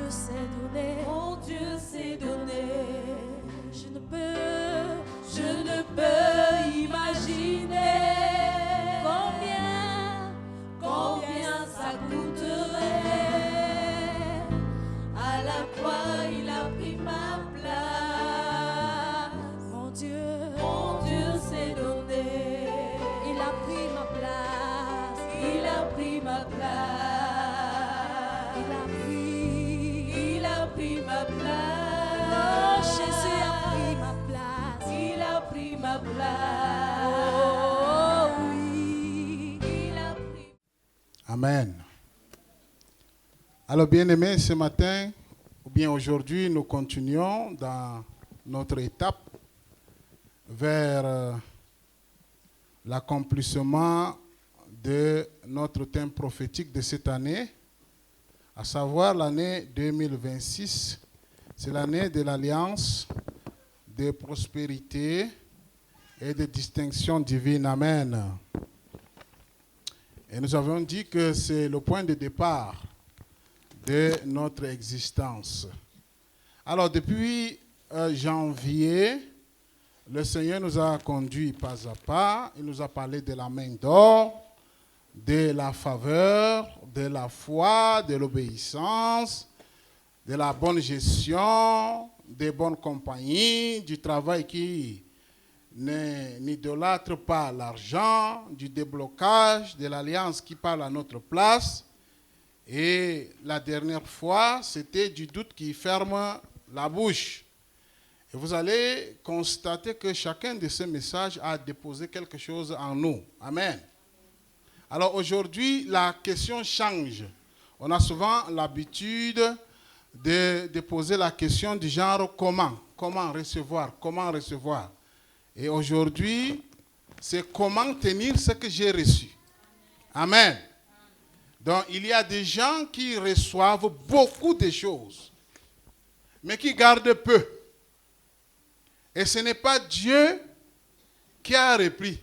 s'est donné. Mon Dieu s'est donné. Je ne peux imaginer combien ça coûterait. À la croix, il a pris ma place. Mon Dieu s'est donné. il a pris ma place. Il a pris ma place. Il a pris ma place. Oh, Jésus a pris ma place. Il a pris ma place. Oh oui. Il a pris. Amen. Alors, bien-aimés, ce matin, ou bien aujourd'hui, nous continuons dans notre étape vers l'accomplissement de notre thème prophétique de cette année, à savoir l'année 2026. C'est l'année de l'alliance, de prospérité et de distinction divine. Amen. Et nous avons dit que c'est le point de départ de notre existence. Alors, depuis janvier, le Seigneur nous a conduits pas à pas. Il nous a parlé de la main d'or, de la faveur, de la foi, de l'obéissance, de la bonne gestion, des bonnes compagnies, du travail qui n'idolâtre pas l'argent, du déblocage, de l'alliance qui parle à notre place. Et la dernière fois, c'était du doute qui ferme la bouche. Et vous allez constater que chacun de ces messages a déposé quelque chose en nous. Amen. Alors aujourd'hui, la question change. On a souvent l'habitude de poser la question du genre comment recevoir. Et aujourd'hui, c'est comment tenir ce que j'ai reçu. Amen. Donc, il y a des gens qui reçoivent beaucoup de choses, mais qui gardent peu. Et ce n'est pas Dieu qui a repris,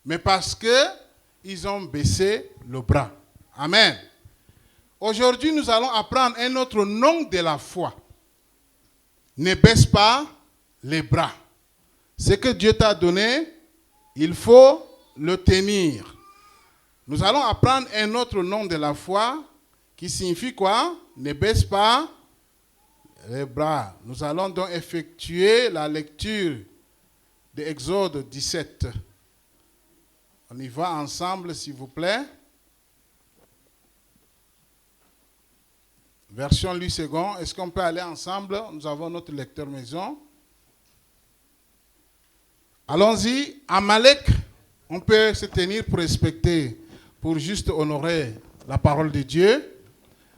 mais parce qu'ils ont baissé le bras. Amen. Aujourd'hui, nous allons apprendre un autre nom de la foi. Ne baisse pas les bras. Ce que Dieu t'a donné, il faut le tenir. Nous allons apprendre un autre nom de la foi qui signifie quoi? Ne baisse pas les bras. Nous allons donc effectuer la lecture de Exode 17. On y va ensemble, s'il vous plaît. Version Louis II. Est-ce qu'on peut aller ensemble? Nous avons notre lecteur maison. Allons-y. Amalek, on peut se tenir pour respecter, pour juste honorer la parole de Dieu.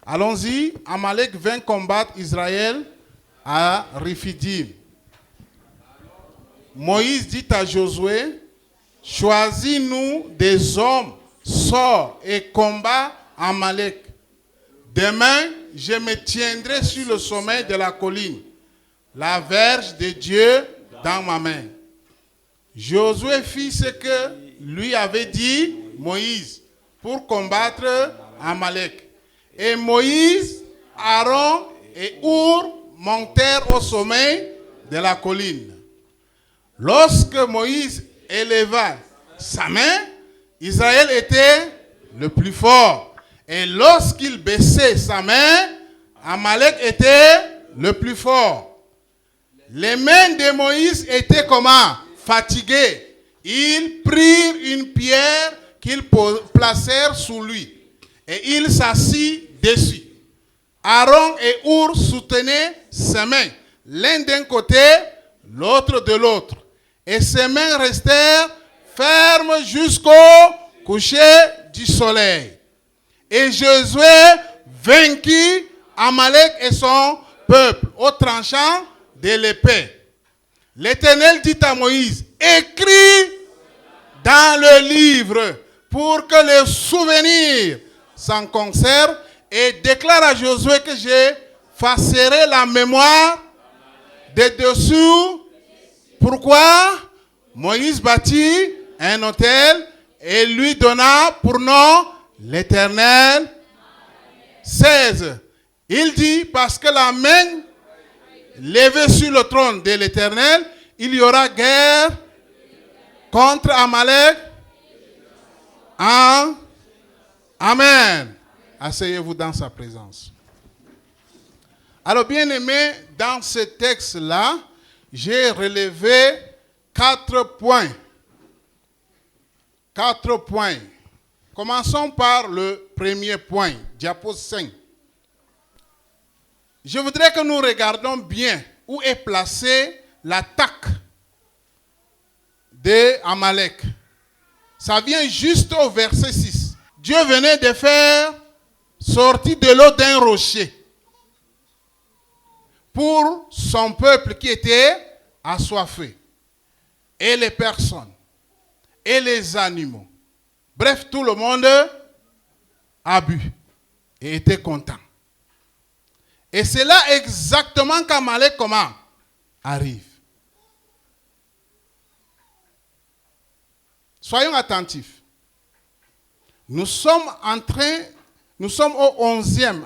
Allons-y. Amalek vint combattre Israël à Riphidim. Moïse dit à Josué, choisis-nous des hommes, sors et combat Amalek. Demain, je me tiendrai sur le sommet de la colline, la verge de Dieu dans ma main. Josué fit ce que lui avait dit Moïse pour combattre Amalek. Et Moïse, Aaron et Our montèrent au sommet de la colline. Lorsque Moïse éleva sa main, Israël était le plus fort. Et lorsqu'il baissait sa main, Amalek était le plus fort. Les mains de Moïse étaient comment? Fatiguées. Ils prirent une pierre qu'ils placèrent sous lui. Et il s'assit dessus. Aaron et Our soutenaient ses mains, l'un d'un côté, l'autre de l'autre. Et ses mains restèrent fermes jusqu'au coucher du soleil. Et Josué vainquit Amalek et son peuple au tranchant de l'épée. L'Éternel dit à Moïse, écris dans le livre pour que le souvenir s'en conserve et déclare à Josué que j'effacerai la mémoire des dessous. Pourquoi? Moïse bâtit un autel et lui donna pour nom l'Éternel. 16. Il dit, parce que la main levée sur le trône de l'Éternel, il y aura guerre contre Amalek. Amen. Asseyez-vous dans sa présence. Alors, bien aimé, dans ce texte-là, j'ai relevé 4 points. 4 points. Commençons par le premier point, diapo 5. Je voudrais que nous regardions bien où est placée l'attaque d'Amalek. Ça vient juste au verset 6. Dieu venait de faire sortir de l'eau d'un rocher pour son peuple qui était assoiffé, et les personnes, et les animaux. Bref, tout le monde a bu et était content. Et c'est là exactement qu'Amalek arrive. Soyons attentifs. Nous sommes à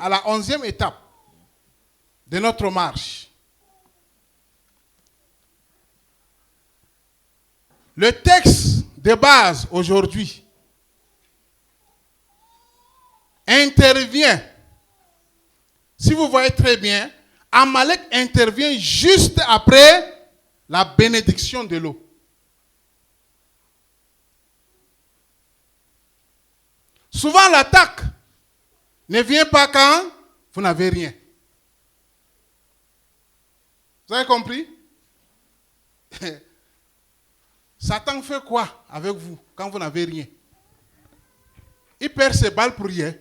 la 11e étape de notre marche. Le texte de base aujourd'hui intervient, si vous voyez très bien, Amalek intervient juste après la bénédiction de l'eau. Souvent l'attaque ne vient pas quand vous n'avez rien. Vous avez compris? Satan fait quoi avec vous quand vous n'avez rien? Il perd ses balles pour rien.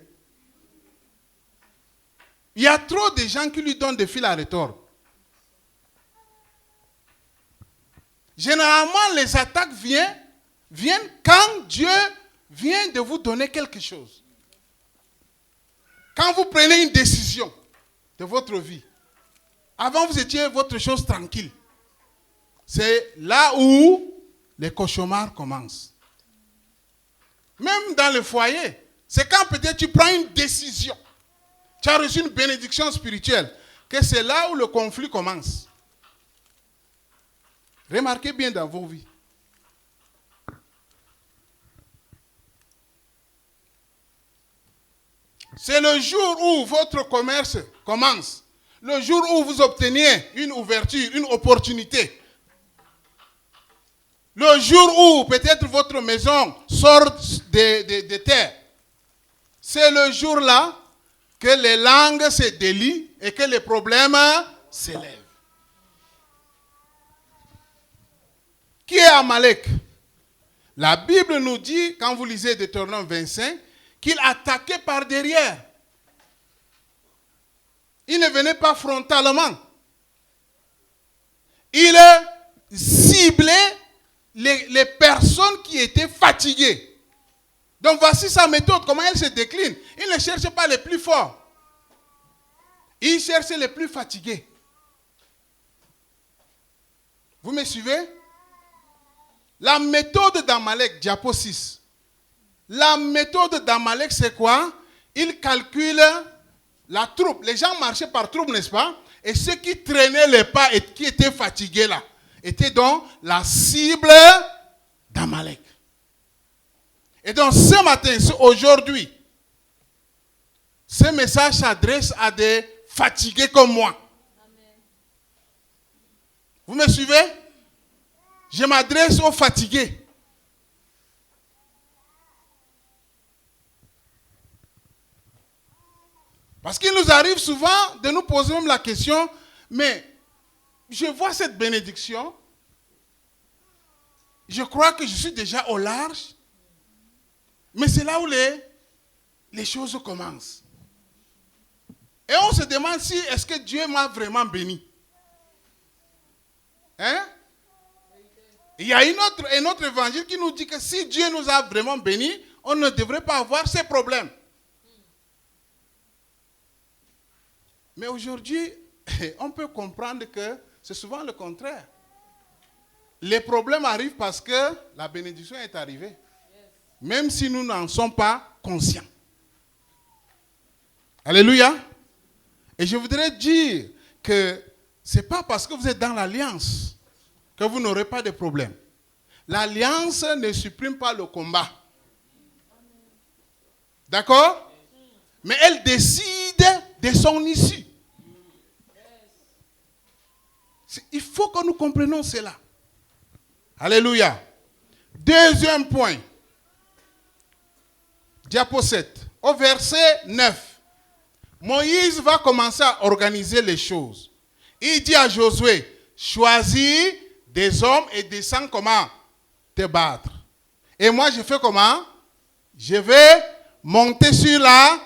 Il y a trop de gens qui lui donnent des fils à retordre. Généralement, les attaques viennent quand Dieu vient de vous donner quelque chose. Quand vous prenez une décision de votre vie, avant vous étiez votre chose tranquille. C'est là où les cauchemars commencent. Même dans le foyer, c'est quand peut-être tu prends une décision, tu as reçu une bénédiction spirituelle, que c'est là où le conflit commence. Remarquez bien dans vos vies. C'est le jour où votre commerce commence. Le jour où vous obtenez une ouverture, une opportunité. Le jour où peut-être votre maison sort de terre. C'est le jour-là que les langues se délient et que les problèmes s'élèvent. Qui est Amalek? La Bible nous dit, quand vous lisez Deutéronome 25, qu'il attaquait par derrière. Il ne venait pas frontalement. Il ciblait les personnes qui étaient fatiguées. Donc voici sa méthode, comment elle se décline. Il ne cherchait pas les plus forts. Il cherchait les plus fatigués. Vous me suivez? La méthode d'Amalek, diapo 6. La méthode d'Amalek, c'est quoi? Il calcule la troupe. Les gens marchaient par troupe, n'est-ce pas? Et ceux qui traînaient les pas et qui étaient fatigués là, étaient donc la cible d'Amalek. Et donc ce matin, aujourd'hui, ce message s'adresse à des fatigués comme moi. Amen. Vous me suivez? Je m'adresse aux fatigués. Parce qu'il nous arrive souvent de nous poser même la question, mais je vois cette bénédiction, je crois que je suis déjà au large, mais c'est là où les choses commencent. Et on se demande si est-ce que Dieu m'a vraiment béni. Hein? Il y a un autre évangile qui nous dit que si Dieu nous a vraiment bénis, on ne devrait pas avoir ces problèmes. Mais aujourd'hui, on peut comprendre que c'est souvent le contraire. Les problèmes arrivent parce que la bénédiction est arrivée. Même si nous n'en sommes pas conscients. Alléluia. Et je voudrais dire que ce n'est pas parce que vous êtes dans l'alliance que vous n'aurez pas de problème. L'alliance ne supprime pas le combat. D'accord? Mais elle décide de son issue. Il faut que nous comprenions cela. Alléluia. Deuxième point. Diapo 7. Au verset 9. Moïse va commencer à organiser les choses. Il dit à Josué, choisis des hommes et descends comment? Te battre. Et moi je fais comment? Je vais monter sur la...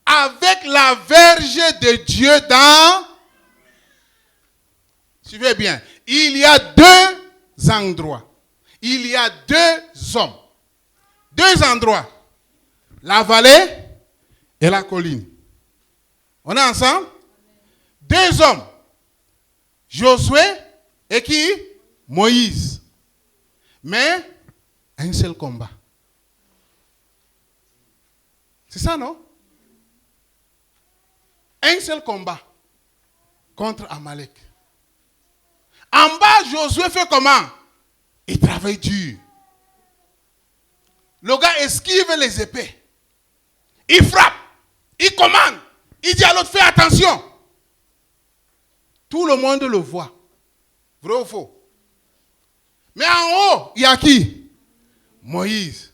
avec la verge de Dieu dans... Suivez bien. Il y a deux endroits. Il y a deux hommes. Deux endroits. La vallée et la colline. On est ensemble? Deux hommes. Josué et qui? Moïse. Mais un seul combat. C'est ça, non? Un seul combat contre Amalek. En bas, Josué fait comment? Il travaille dur. Le gars esquive les épées. Il frappe. Il commande. Il dit à l'autre, fais attention. Tout le monde le voit. Vrai ou faux? Mais en haut, il y a qui? Moïse.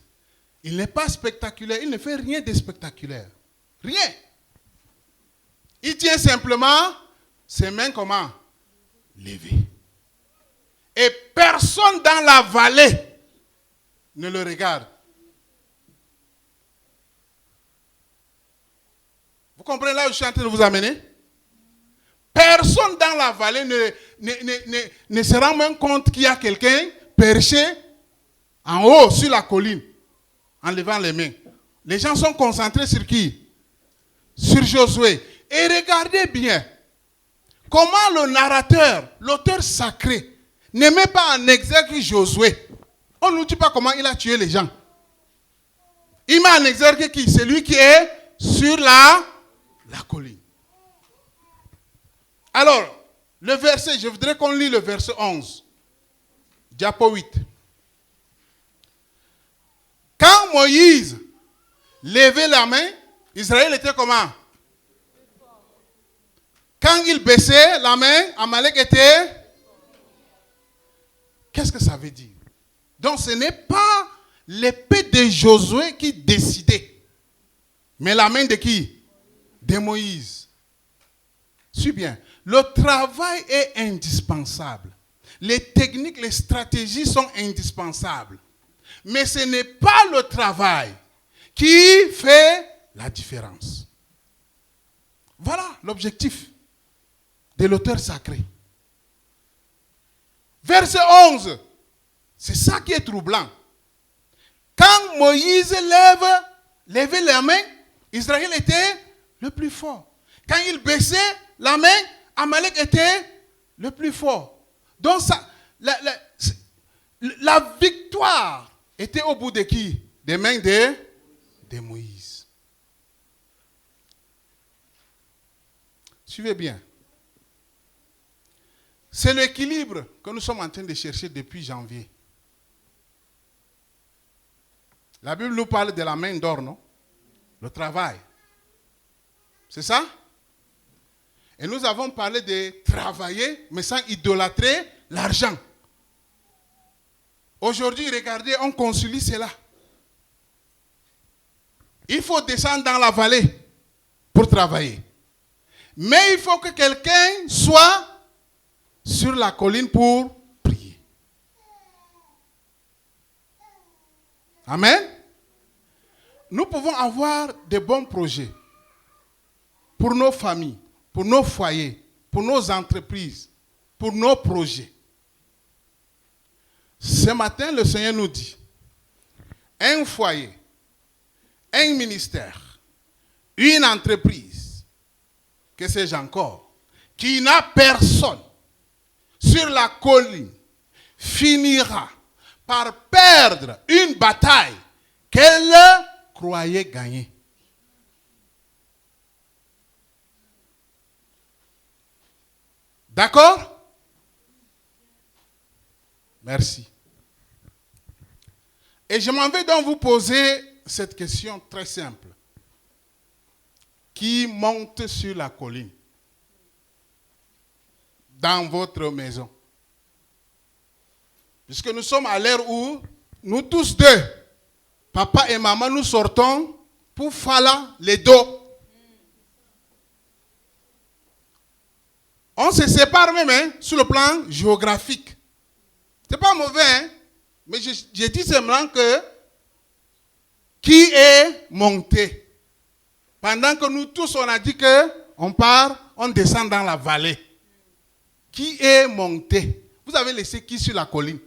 Il n'est pas spectaculaire. Il ne fait rien de spectaculaire. Rien. Il tient simplement ses mains comment? Levées. Et personne dans la vallée ne le regarde. Vous comprenez là où je suis en train de vous amener? Personne dans la vallée ne se rend même compte qu'il y a quelqu'un perché en haut sur la colline en levant les mains. Les gens sont concentrés sur qui? Sur Josué. Et regardez bien comment le narrateur, l'auteur sacré, ne met pas en exergue Josué. On ne nous dit pas comment il a tué les gens. Il met en exergue qui? Celui qui est sur la colline. Alors, le verset, je voudrais qu'on lit le verset 11. Diapo 8. Quand Moïse levait la main, Israël était comment? Quand il baissait la main, Amalek était... Qu'est-ce que ça veut dire? Donc ce n'est pas l'épée de Josué qui décidait, mais la main de qui? De Moïse. Suis bien. Le travail est indispensable. Les techniques, les stratégies sont indispensables. Mais ce n'est pas le travail qui fait la différence. Voilà l'objectif de l'auteur sacré. Verset 11. C'est ça qui est troublant. Quand Moïse levait la main, Israël était le plus fort. Quand il baissait la main, Amalek était le plus fort. Donc ça, la victoire était au bout de qui? Des mains de Moïse. Suivez bien. C'est l'équilibre que nous sommes en train de chercher depuis janvier. La Bible nous parle de la main d'or, non? Le travail. C'est ça? Et nous avons parlé de travailler, mais sans idolâtrer l'argent. Aujourd'hui, regardez, on concilie cela. Il faut descendre dans la vallée pour travailler. Mais il faut que quelqu'un soit sur la colline pour prier. Amen. Nous pouvons avoir de bons projets pour nos familles, pour nos foyers, pour nos entreprises, pour nos projets. Ce matin, le Seigneur nous dit, un foyer, un ministère, une entreprise, que sais-je encore, qui n'a personne sur la colline, finira par perdre une bataille qu'elle croyait gagner. D'accord? Merci. Et je m'en vais donc vous poser cette question très simple. Qui monte sur la colline dans votre maison? Puisque nous sommes à l'ère où nous tous deux, papa et maman, nous sortons pour faire les dos. On se sépare même sur le plan géographique. C'est pas mauvais, hein? Mais je dis seulement que qui est monté? Pendant que nous tous, on a dit que on part, on descend dans la vallée. Qui est monté? Vous avez laissé qui sur la colline?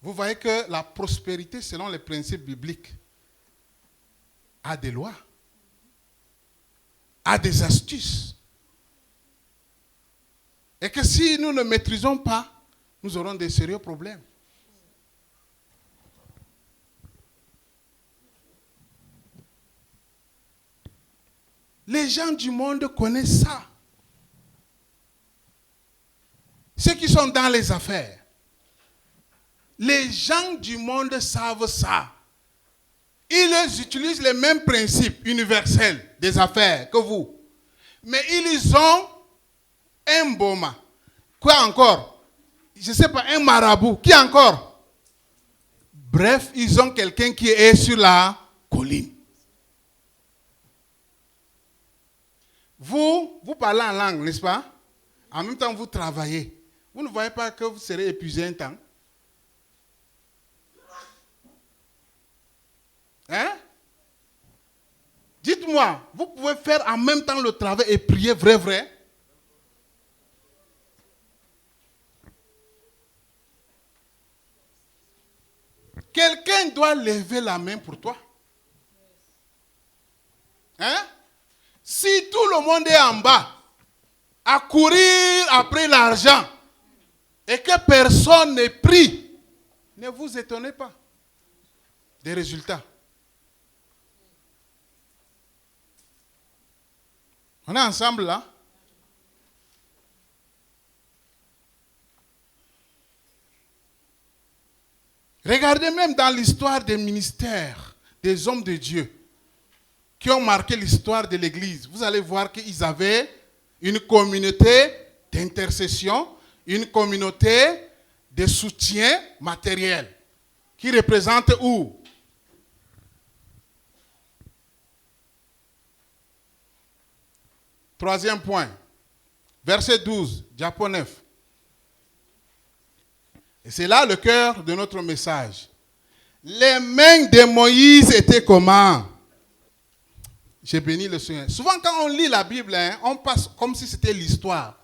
Vous voyez que la prospérité, selon les principes bibliques, a des lois, a des astuces. Et que si nous ne maîtrisons pas, nous aurons des sérieux problèmes. Les gens du monde connaissent ça. Ceux qui sont dans les affaires. Les gens du monde savent ça. Ils utilisent les mêmes principes universels des affaires que vous. Mais ils ont un boma. Quoi encore? Je ne sais pas, un marabout. Qui encore? Bref, ils ont quelqu'un qui est sur la colline. Vous parlez en langue, n'est-ce pas? En même temps, vous travaillez. Vous ne voyez pas que vous serez épuisé un temps? Hein? Dites-moi, vous pouvez faire en même temps le travail et prier vrai? Quelqu'un doit lever la main pour toi. Hein? Si tout le monde est en bas, à courir après l'argent, et que personne ne prie, ne vous étonnez pas des résultats. On est ensemble là? Regardez même dans l'histoire des ministères, des hommes de Dieu, qui ont marqué l'histoire de l'Église. Vous allez voir qu'ils avaient une communauté d'intercession, une communauté de soutien matériel, qui représente où? Troisième point, verset 12, diapo 9. Et c'est là le cœur de notre message. Les mains de Moïse étaient comment? J'ai béni le Seigneur. Souvent quand on lit la Bible, on passe comme si c'était l'histoire.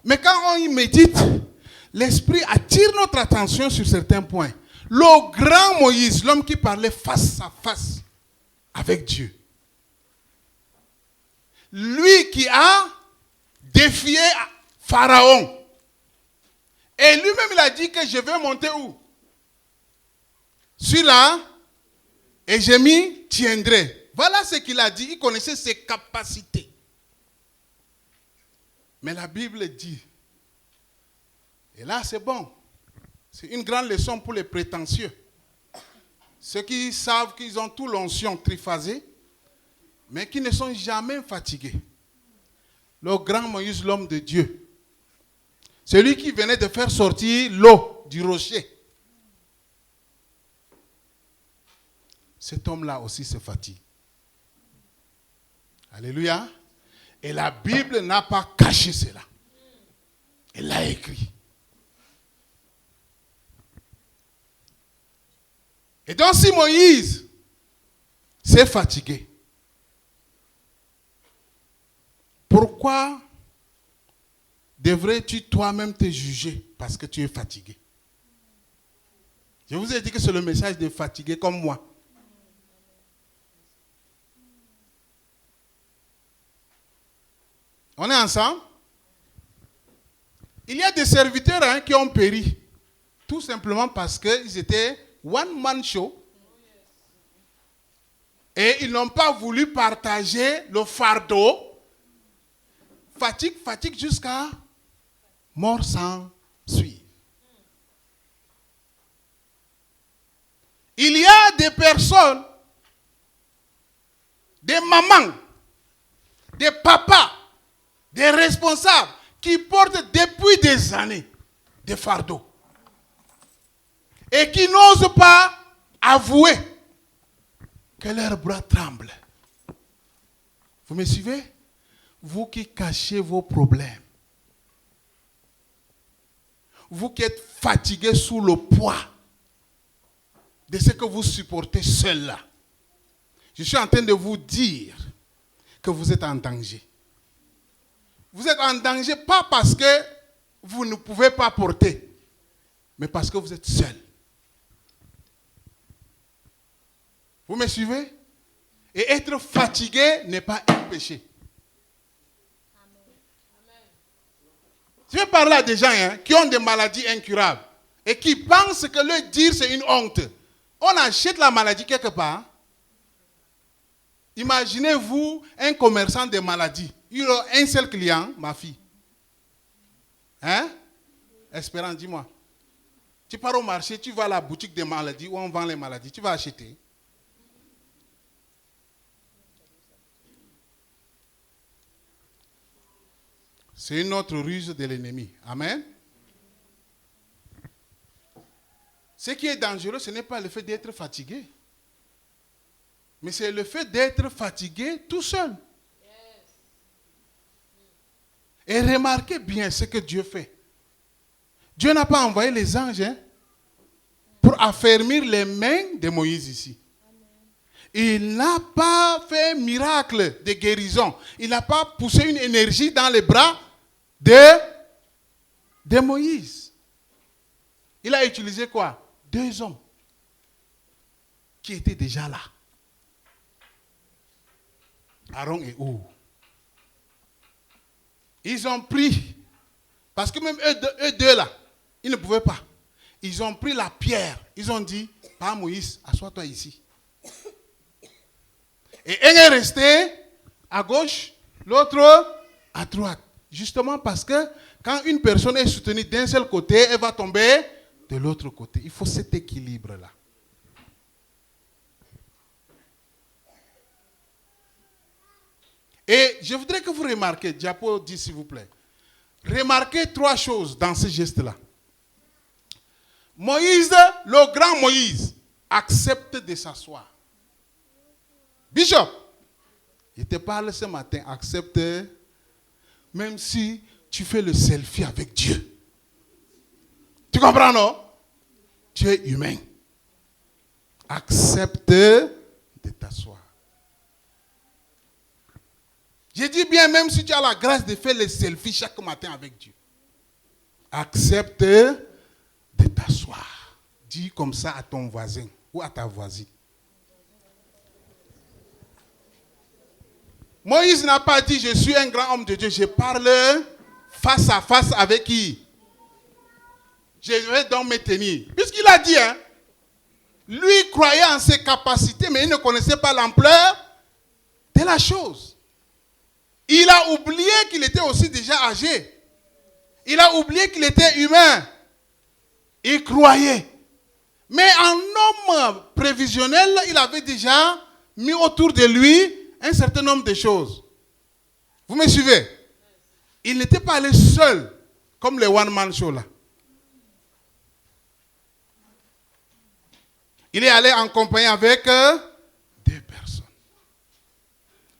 Mais quand on y médite, l'Esprit attire notre attention sur certains points. Le grand Moïse, l'homme qui parlait face à face avec Dieu. Lui qui a défié Pharaon. Et lui-même, il a dit que je vais monter où? Sur là, et je m'y tiendrai. Voilà ce qu'il a dit. Il connaissait ses capacités. Mais la Bible dit, et là c'est bon, c'est une grande leçon pour les prétentieux. Ceux qui savent qu'ils ont tout l'onction triphasée, mais qui ne sont jamais fatigués. Le grand Moïse, l'homme de Dieu. Celui qui venait de faire sortir l'eau du rocher. Cet homme-là aussi se fatigue. Alléluia. Et la Bible n'a pas caché cela. Elle l'a écrit. Et donc si Moïse s'est fatigué, pourquoi devrais-tu toi-même te juger parce que tu es fatigué? Je vous ai dit que c'est le message de fatigué comme moi. On est ensemble? Il y a des serviteurs qui ont péri. Tout simplement parce qu'ils étaient one-man show. Et ils n'ont pas voulu partager le fardeau. Fatigue jusqu'à mort sans suivre. Il y a des personnes, des mamans, des papas, des responsables qui portent depuis des années des fardeaux et qui n'osent pas avouer que leurs bras tremblent. Vous me suivez? Vous qui cachez vos problèmes, vous qui êtes fatigués sous le poids de ce que vous supportez seul là, je suis en train de vous dire que vous êtes en danger. Vous êtes en danger pas parce que vous ne pouvez pas porter, mais parce que vous êtes seul. Vous me suivez? Et être fatigué n'est pas un péché. Je vais parler à des gens qui ont des maladies incurables et qui pensent que le dire c'est une honte. On achète la maladie quelque part. Imaginez-vous un commerçant de maladies. Il a un seul client, ma fille. Hein? Espérance, dis-moi. Tu pars au marché, tu vas à la boutique des maladies où on vend les maladies. Tu vas acheter. C'est une autre ruse de l'ennemi. Amen. Ce qui est dangereux, ce n'est pas le fait d'être fatigué. Mais c'est le fait d'être fatigué tout seul. Et remarquez bien ce que Dieu fait. Dieu n'a pas envoyé les anges pour affermir les mains de Moïse ici. Il n'a pas fait miracle de guérison. Il n'a pas poussé une énergie dans les bras de Moïse. Il a utilisé quoi? 2 hommes qui étaient déjà là. Aaron et Hur. Ils ont pris, parce que même eux deux là, ils ne pouvaient pas. Ils ont pris la pierre. Ils ont dit, pas Moïse, assois-toi ici. Et un est resté à gauche, l'autre à droite. Justement parce que quand une personne est soutenue d'un seul côté, elle va tomber de l'autre côté. Il faut cet équilibre-là. Et je voudrais que vous remarquiez, Diapo dit s'il vous plaît, remarquez 3 choses dans ce geste-là. Moïse, le grand Moïse, accepte de s'asseoir. Bishop, je te parle ce matin, accepte, même si tu fais le selfie avec Dieu. Tu comprends, non? Tu es humain. Accepte de t'asseoir. Je dis bien, même si tu as la grâce de faire le selfie chaque matin avec Dieu, accepte de t'asseoir. Dis comme ça à ton voisin ou à ta voisine. Moïse n'a pas dit, je suis un grand homme de Dieu. Je parle face à face avec qui? Je vais donc me tenir. Puisqu'il a dit, lui croyait en ses capacités, mais il ne connaissait pas l'ampleur de la chose. Il a oublié qu'il était aussi déjà âgé. Il a oublié qu'il était humain. Il croyait. Mais en homme prévisionnel, il avait déjà mis autour de lui un certain nombre de choses. Vous me suivez? Il n'était pas allé seul, comme les one-man show là. Il est allé en compagnie avec 2 personnes.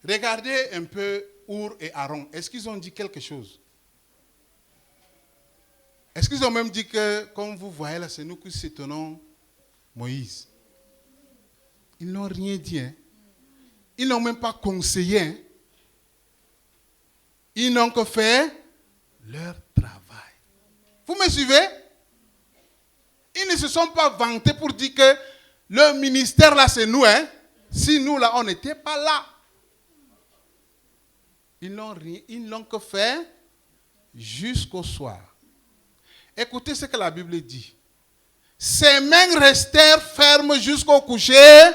Regardez un peu Hur et Aaron. Est-ce qu'ils ont dit quelque chose? Est-ce qu'ils ont même dit que, comme vous voyez là, c'est nous qui soutenons Moïse? Ils n'ont rien dit. Ils n'ont même pas conseillé. Ils n'ont que fait leur travail. Vous me suivez? Ils ne se sont pas vantés pour dire que le ministère là c'est nous. Si nous là on n'était pas là. Ils n'ont que fait jusqu'au soir. Écoutez ce que la Bible dit. Ses mains restèrent fermes jusqu'au coucher.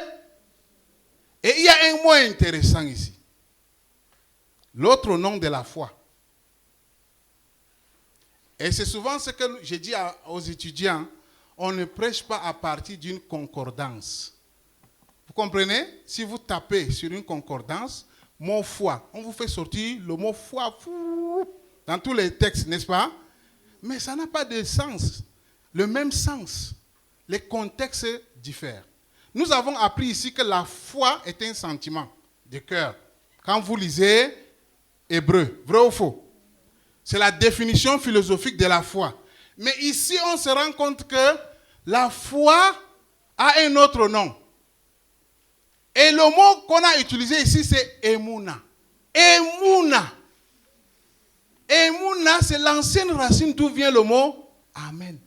Et il y a un mot intéressant ici. L'autre nom de la foi. Et c'est souvent ce que je dis aux étudiants, on ne prêche pas à partir d'une concordance. Vous comprenez? Si vous tapez sur une concordance, mot foi, on vous fait sortir le mot foi dans tous les textes, n'est-ce pas? Mais ça n'a pas de sens, le même sens. Les contextes diffèrent. Nous avons appris ici que la foi est un sentiment de cœur. Quand vous lisez Hébreu, vrai ou faux? C'est la définition philosophique de la foi. Mais ici, on se rend compte que la foi a un autre nom. Et le mot qu'on a utilisé ici, c'est Emouna. Emouna. Emouna, c'est l'ancienne racine d'où vient le mot Amen.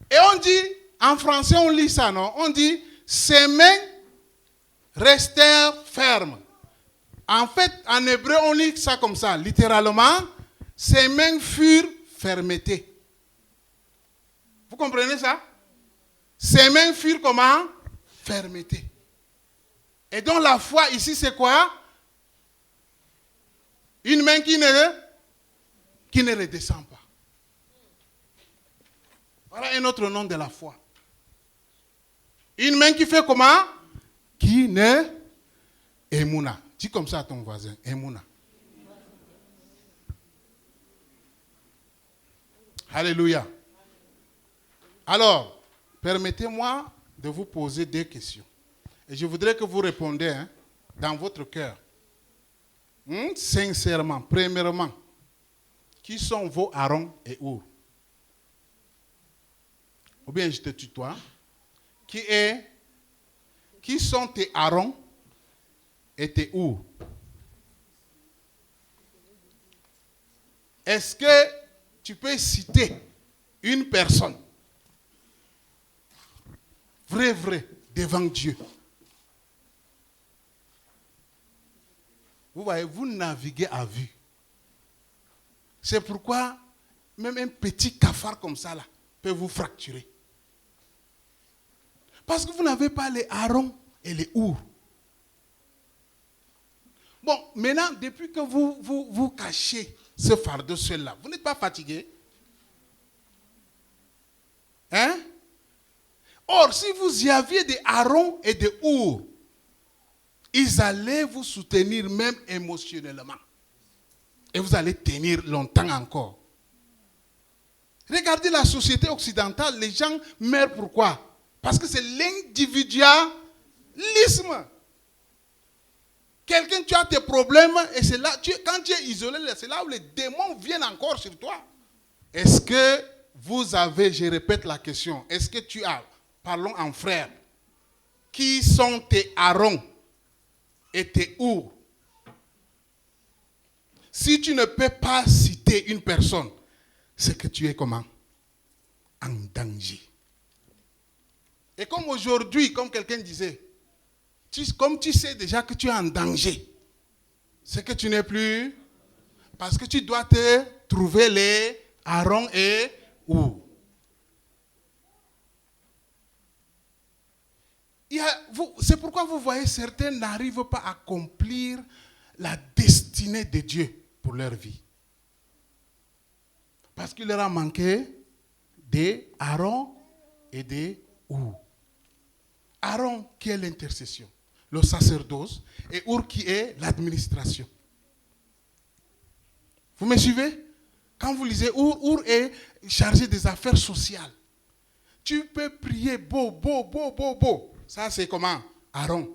Et on dit, en français, on lit ça, non? On dit, ses mains restèrent fermes. En fait, en hébreu, on lit ça comme ça, littéralement, ses mains furent fermetées. Vous comprenez ça? Ses mains furent comment? Fermetées. Et donc la foi ici, c'est quoi? Une main qui ne redescend pas. Voilà un autre nom de la foi. Une main qui fait comment? Qui ne... Emouna. Dis comme ça à ton voisin. Emouna. Alléluia. Alors, permettez-moi de vous poser des questions. Et je voudrais que vous répondez dans votre cœur. Sincèrement, premièrement, qui sont vos Aaron et Our? Ou bien je te tutoie. Qui sont tes Aaron et tes Our? Est-ce que tu peux citer une personne vrai, devant Dieu? Vous voyez, vous naviguez à vue. C'est pourquoi même un petit cafard comme ça là peut vous fracturer. Parce que vous n'avez pas les Aaron et les Our. Bon, maintenant, depuis que vous cachez ce fardeau seul-là, vous n'êtes pas fatigué? Hein? Or, si vous y aviez des Aaron et des Our, ils allaient vous soutenir même émotionnellement. Et vous allez tenir longtemps encore. Regardez la société occidentale, les gens meurent pourquoi? Parce que c'est l'individualisme. Quelqu'un, tu as tes problèmes et c'est là, quand tu es isolé, c'est là où les démons viennent encore sur toi. Est-ce que vous avez, je répète la question, est-ce que tu as, parlons en frère, qui sont tes Aaron et tes Our? Si tu ne peux pas citer une personne, c'est que tu es comment? En danger. Et comme aujourd'hui, comme quelqu'un disait, comme tu sais déjà que tu es en danger, c'est que tu n'es plus, parce que tu dois te trouver les Aaron et Our. C'est pourquoi vous voyez, certains n'arrivent pas à accomplir la destinée de Dieu pour leur vie. Parce qu'il leur a manqué des Aaron et des Our. Aaron qui est l'intercession, le sacerdoce, et Our qui est l'administration. Vous me suivez? Quand vous lisez Our est chargé des affaires sociales. Tu peux prier beau. Ça c'est comment? Aaron.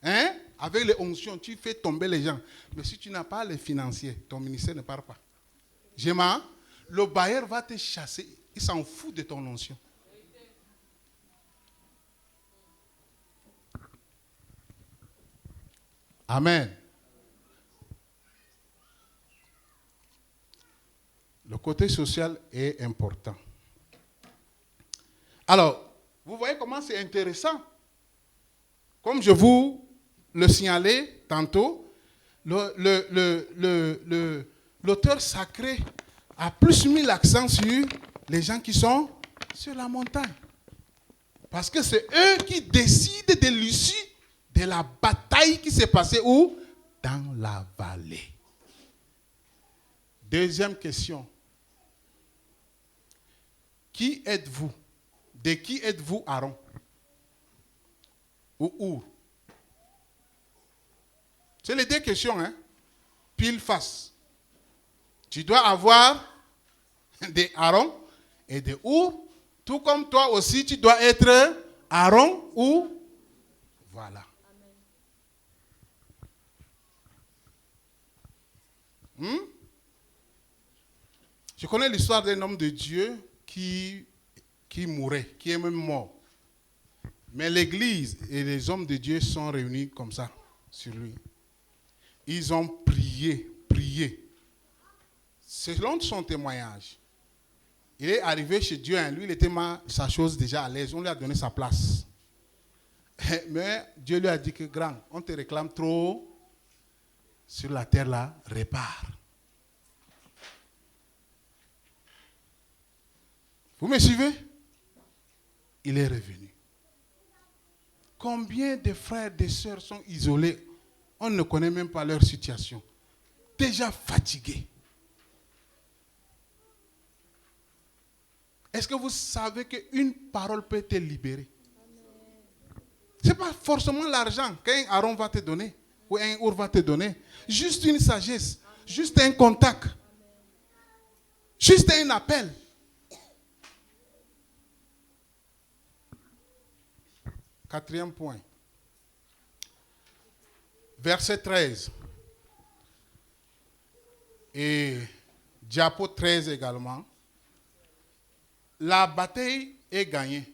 Hein? Avec les onctions, tu fais tomber les gens. Mais si tu n'as pas les financiers, ton ministère ne part pas. Le bailleur va te chasser. Il s'en fout de ton onction. Amen. Le côté social est important. Alors, vous voyez comment c'est intéressant. Comme je vous le signalais tantôt, l'auteur sacré a plus mis l'accent sur les gens qui sont sur la montagne. Parce que c'est eux qui décident de l'issue de la bataille qui s'est passée où? Dans la vallée. Deuxième question. Qui êtes-vous? De qui êtes-vous Aaron? Ou Our? C'est les deux questions, hein? Pile face. Tu dois avoir des Aaron et des Our, tout comme toi aussi, tu dois être Aaron ou voilà. Je connais l'histoire d'un homme de Dieu qui mourait, qui est même mort. Mais l'Église et les hommes de Dieu sont réunis comme ça sur lui. Ils ont prié. Selon son témoignage, il est arrivé chez Dieu, lui il était sa chose déjà à l'aise, on lui a donné sa place. Mais Dieu lui a dit que grand, on te réclame trop sur la terre là, répare. Vous me suivez? Il est revenu. Combien de frères et de sœurs sont isolés? On ne connaît même pas leur situation. Déjà fatigués. Est-ce que vous savez qu'une parole peut te libérer? Ce n'est pas forcément l'argent qu'un Aaron va te donner ou un Our va te donner. Juste une sagesse, juste un contact, juste un appel. Quatrième point. Verset 13. Et diapo 13 également. La bataille est gagnée.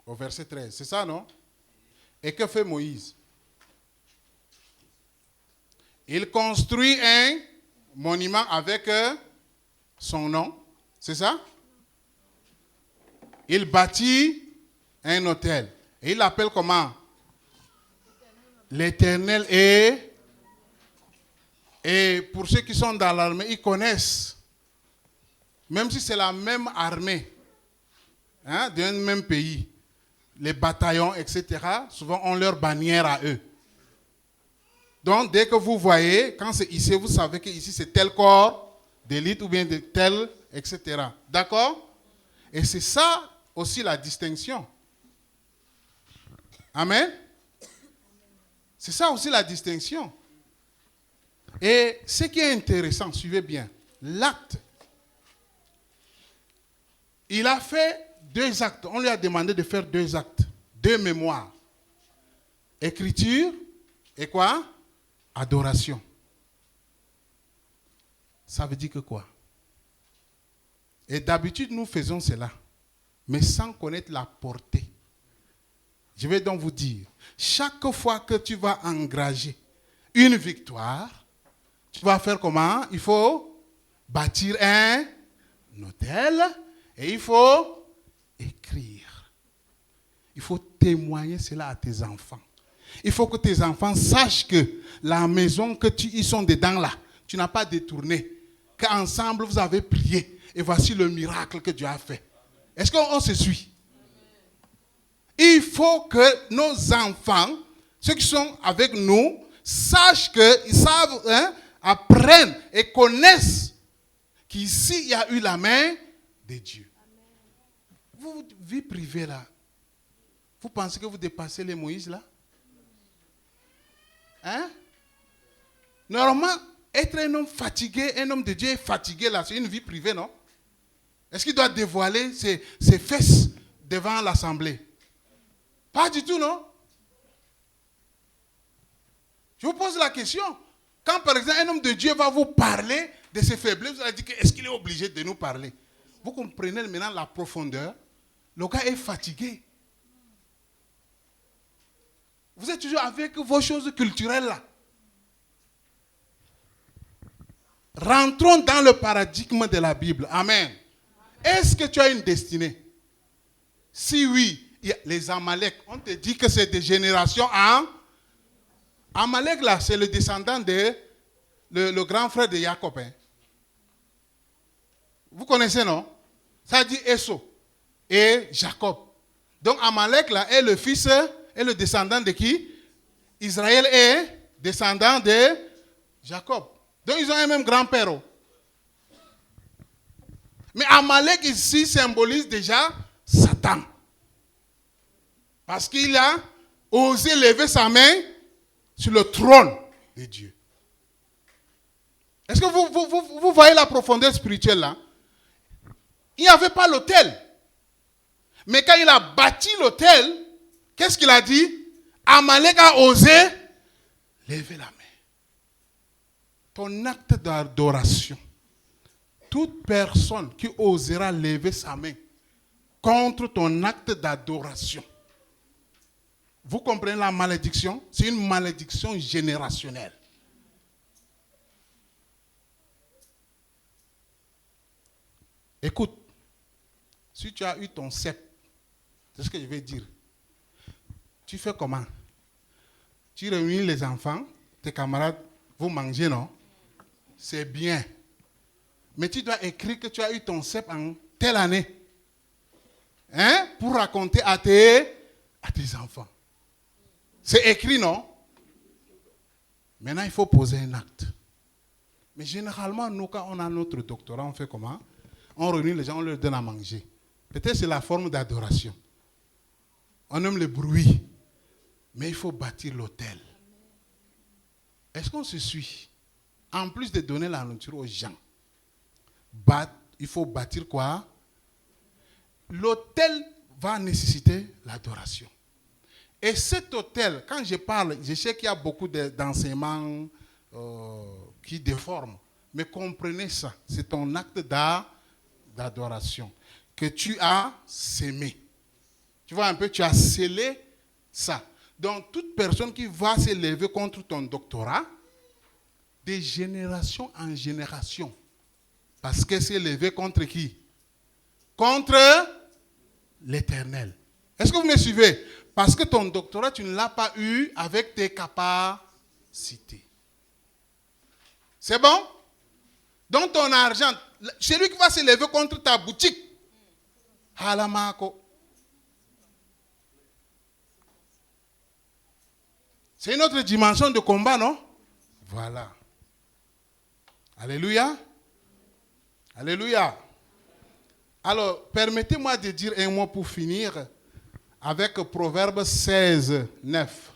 Au verset 13. C'est ça, non? Et que fait Moïse? Il construit un monument avec son nom. C'est ça? Il bâtit un autel. Et il l'appelle comment? L'Éternel est. Et pour ceux qui sont dans l'armée, ils connaissent. Même si c'est la même armée, hein, d'un même pays, les bataillons, etc., souvent ont leur bannière à eux. Donc, dès que vous voyez, quand c'est ici, vous savez que ici c'est tel corps d'élite ou bien de tel, etc. D'accord? Et c'est ça aussi la distinction. Amen? C'est ça aussi la distinction. Et ce qui est intéressant, suivez bien, l'acte. Il a fait 2 actes. On lui a demandé de faire 2 actes, 2 mémoires. Écriture et quoi? Adoration. Ça veut dire que quoi? Et d'habitude, nous faisons cela, mais sans connaître la portée. Je vais donc vous dire, chaque fois que tu vas engager une victoire, tu vas faire comment? Il faut bâtir un autel et il faut écrire. Il faut témoigner cela à tes enfants. Il faut que tes enfants sachent que la maison que ils sont dedans là, tu n'as pas détourné, qu'ensemble vous avez prié et voici le miracle que Dieu a fait. Est-ce qu'on se suit? Il faut que nos enfants, ceux qui sont avec nous, sachent qu'ils savent, apprennent et connaissent qu'ici il y a eu la main de Dieu. Vous, vie privée là, vous pensez que vous dépassez les Moïse là? Hein? Normalement, être un homme fatigué, un homme de Dieu fatigué là, c'est une vie privée, non? Est-ce qu'il doit dévoiler ses fesses devant l'assemblée? Pas du tout, non? Je vous pose la question. Quand par exemple un homme de Dieu va vous parler de ses faiblesses, vous allez dire est-ce qu'il est obligé de nous parler? Vous comprenez maintenant la profondeur? Le gars est fatigué. Vous êtes toujours avec vos choses culturelles là. Rentrons dans le paradigme de la Bible. Amen. Est-ce que tu as une destinée? Si oui, les Amalek, on te dit que c'est des générations en... Amalek là, c'est le descendant de le grand frère de Jacob. Hein. Vous connaissez, non? Ça dit Esau. et Jacob. Donc Amalek là est le fils et le descendant de qui? Israël est descendant de Jacob. Donc ils ont un même grand-père. Mais Amalek ici symbolise déjà Satan. Parce qu'il a osé lever sa main sur le trône de Dieu. Est-ce que vous voyez la profondeur spirituelle là? Il n'y avait pas l'autel. Mais quand il a bâti l'autel, qu'est-ce qu'il a dit? Amalek a osé lever la main. Ton acte d'adoration, toute personne qui osera lever sa main contre ton acte d'adoration, vous comprenez la malédiction? C'est une malédiction générationnelle. Écoute, si tu as eu ton cep, c'est ce que je vais dire. Tu fais comment? Tu réunis les enfants, tes camarades, vous mangez, non? C'est bien. Mais tu dois écrire que tu as eu ton cep en telle année. Hein? Pour raconter à tes enfants. C'est écrit, non? Maintenant, il faut poser un acte. Mais généralement, nous, quand on a notre doctorat, on fait comment? On réunit les gens, on leur donne à manger. Peut-être c'est la forme d'adoration. On aime le bruit. Mais il faut bâtir l'autel. Est-ce qu'on se suit? En plus de donner la nourriture aux gens, il faut bâtir quoi? L'autel va nécessiter l'adoration. Et cet autel, quand je parle, je sais qu'il y a beaucoup d'enseignements qui déforment. Mais comprenez ça, c'est ton acte d'adoration que tu as sémé. Tu vois un peu, tu as scellé ça. Donc, toute personne qui va s'élever contre ton doctorat, de génération en génération, parce qu'elle s'est élevée contre qui? Contre l'Éternel. Est-ce que vous me suivez? Parce que ton doctorat, tu ne l'as pas eu avec tes capacités. C'est bon? Donc ton argent, celui qui va s'élever contre ta boutique, halamako. C'est une autre dimension de combat, non? Voilà. Alléluia. Alléluia. Alors, permettez-moi de dire un mot pour finir avec Proverbe 16, 9.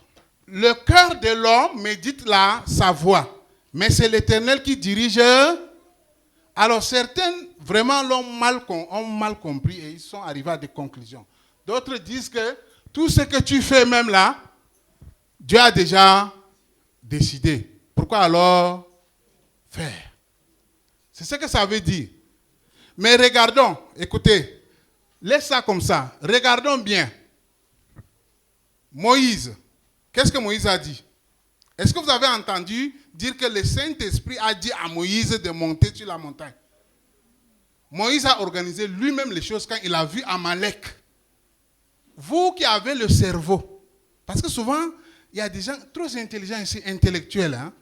Le cœur de l'homme médite sa voix, mais c'est l'Éternel qui dirige. Alors, certains, vraiment, ont mal compris et ils sont arrivés à des conclusions. D'autres disent que tout ce que tu fais même là, Dieu a déjà décidé. Pourquoi alors faire? C'est ce que ça veut dire. Mais regardons, écoutez, laisse ça comme ça. Regardons bien. Moïse, qu'est-ce que Moïse a dit? Est-ce que vous avez entendu dire que le Saint-Esprit a dit à Moïse de monter sur la montagne? Moïse a organisé lui-même les choses quand il a vu Amalek. Vous qui avez le cerveau, parce que souvent, il y a des gens trop intelligents ici, intellectuels, hein?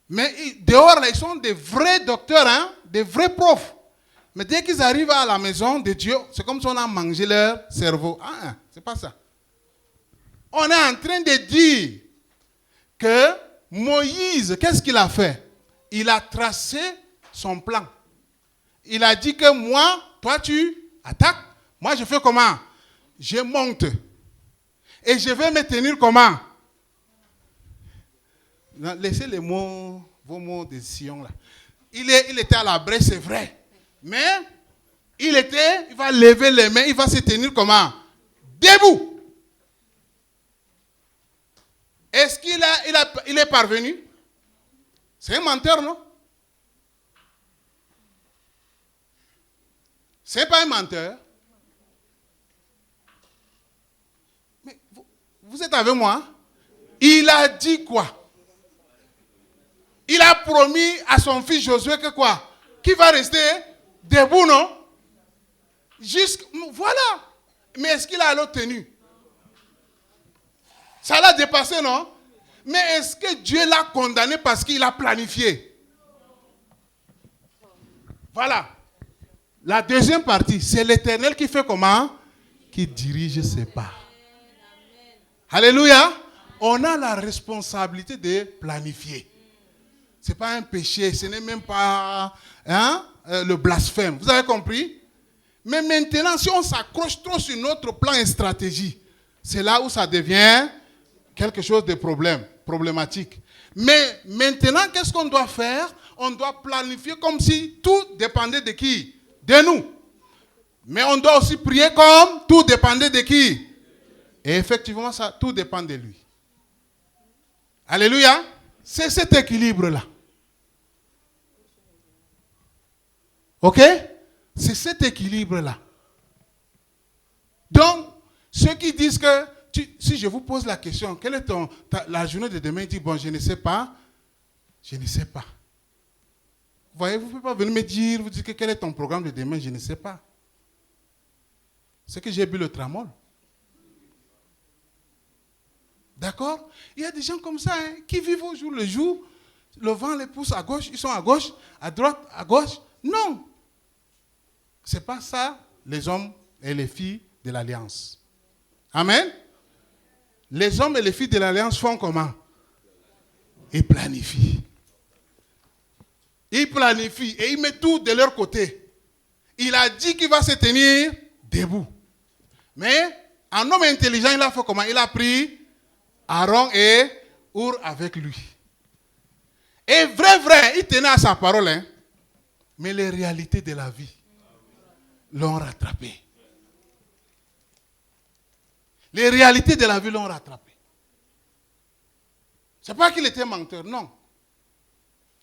Mais dehors, là, ils sont des vrais docteurs, hein? Des vrais profs. Mais dès qu'ils arrivent à la maison de Dieu, c'est comme si on a mangé leur cerveau. Ah, c'est pas ça. On est en train de dire que Moïse, qu'est-ce qu'il a fait? Il a tracé son plan. Il a dit que moi, toi tu attaques, moi je fais comment? Je monte. Et je vais me tenir comment? Laissez les mots, vos mots de Sion là. Il était à la brèche, c'est vrai. Mais il va lever les mains, il va se tenir comment? Debout. Est-ce qu'il est parvenu? C'est un menteur, non? C'est pas un menteur. Mais vous êtes avec moi? Il a dit quoi? Il a promis à son fils Josué que quoi? Qu'il va rester debout, non? Voilà. Mais est-ce qu'il a alors tenu? Ça l'a dépassé, non? Mais est-ce que Dieu l'a condamné parce qu'il a planifié? Voilà. La deuxième partie, c'est l'Éternel qui fait comment? Qui dirige ses pas. Alléluia. On a la responsabilité de planifier. Ce n'est pas un péché, ce n'est même pas le blasphème. Vous avez compris? Mais maintenant, si on s'accroche trop sur notre plan et stratégie, c'est là où ça devient quelque chose de problématique. Mais maintenant, qu'est-ce qu'on doit faire? On doit planifier comme si tout dépendait de qui? De nous. Mais on doit aussi prier comme tout dépendait de qui? Et effectivement, ça, tout dépend de lui. Alléluia. C'est cet équilibre-là. Ok? C'est cet équilibre-là. Donc, ceux qui disent que, si je vous pose la question, quelle est la journée de demain, il dit, bon, je ne sais pas. Je ne sais pas. Vous voyez, vous ne pouvez pas venir me dire, vous dites que quel est ton programme de demain, je ne sais pas. C'est que j'ai bu le tramol. D'accord? Il y a des gens comme ça, qui vivent au jour le jour. Le vent les pousse à gauche, ils sont à gauche, à droite, à gauche. Non. Ce n'est pas ça, les hommes et les filles de l'Alliance. Amen. Les hommes et les filles de l'Alliance font comment? Ils planifient. Ils planifient et ils mettent tout de leur côté. Il a dit qu'il va se tenir debout. Mais un homme intelligent, il a fait comment? Il a pris Aaron et Our avec lui. Et vrai, il tenait à sa parole. Mais les réalités de la vie l'ont rattrapé. Les réalités de la vie l'ont rattrapé. Ce n'est pas qu'il était menteur, non.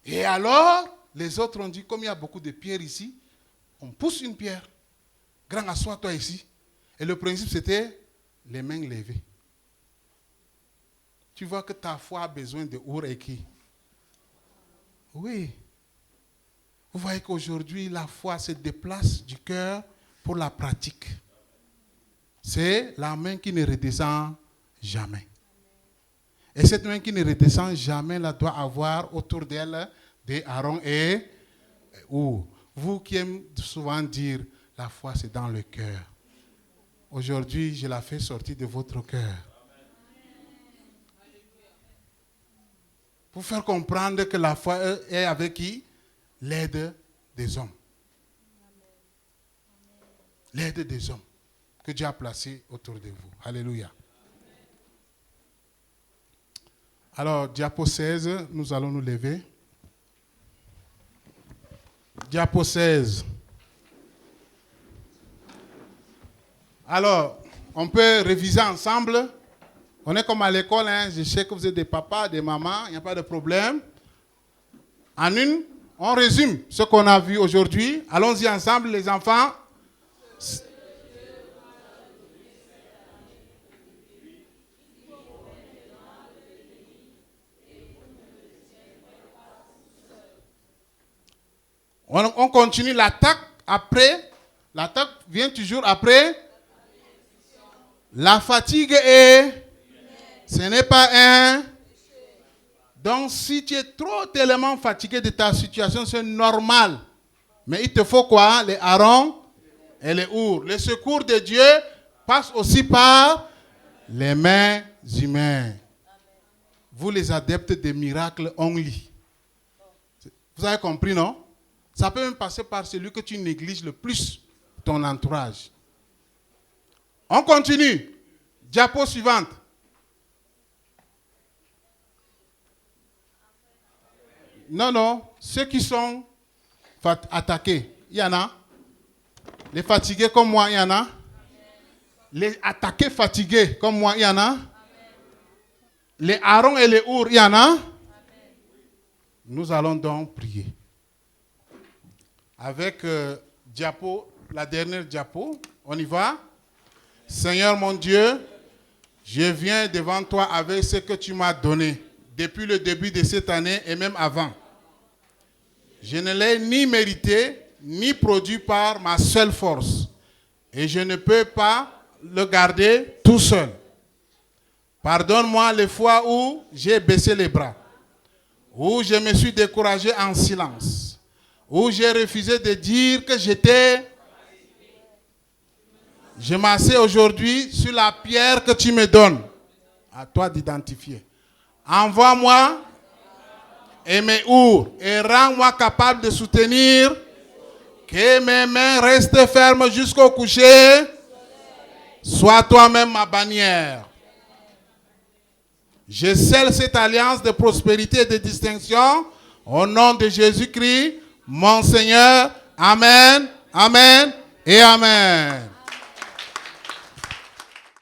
Et alors, les autres ont dit, comme il y a beaucoup de pierres ici, on pousse une pierre. Grand, assois-toi ici. Et le principe, c'était les mains levées. Tu vois que ta foi a besoin de Our et qui? Oui. Vous voyez qu'aujourd'hui, la foi se déplace du cœur pour la pratique. C'est la main qui ne redescend jamais. Et cette main qui ne redescend jamais, la doit avoir autour d'elle des Aaron et Our. Vous qui aimez souvent dire, la foi c'est dans le cœur. Aujourd'hui, je la fais sortir de votre cœur. Pour faire comprendre que la foi est avec qui? L'aide des hommes. L'aide des hommes que Dieu a placé autour de vous. Alléluia. Alors, diapo 16, nous allons nous lever. Diapo 16. Alors, on peut réviser ensemble. On est comme à l'école, je sais que vous êtes des papas, des mamans, il n'y a pas de problème. En une, on résume ce qu'on a vu aujourd'hui. Allons-y ensemble, les enfants. On continue l'attaque après. L'attaque vient toujours après. La fatigue est... Ce n'est pas un... Donc, si tu es trop tellement fatigué de ta situation, c'est normal. Mais il te faut quoi? Les Aaron et les Our. Le secours de Dieu passe aussi par les mains humaines. Vous, les adeptes des miracles, only. Vous avez compris, non? Ça peut même passer par celui que tu négliges le plus, ton entourage. On continue. Diapo suivante. Non, ceux qui sont attaqués, il y en a. Les fatigués comme moi, il y en a. Les attaqués fatigués comme moi, il y en a. Les Aaron et les Our, il y en a. Nous allons donc prier. Avec diapo, la dernière diapo, on y va. Seigneur mon Dieu, je viens devant toi avec ce que tu m'as donné depuis le début de cette année et même avant. Je ne l'ai ni mérité, ni produit par ma seule force. Et je ne peux pas le garder tout seul. Pardonne-moi les fois où j'ai baissé les bras, où je me suis découragé en silence, où j'ai refusé de dire que j'étais Je m'assieds aujourd'hui sur la pierre que tu me donnes. À toi d'identifier. Envoie-moi et mes ours et rends-moi capable de soutenir que mes mains restent fermes jusqu'au coucher. Sois toi-même ma bannière. Je scelle cette alliance de prospérité et de distinction au nom de Jésus-Christ, mon Seigneur. Amen, amen et amen.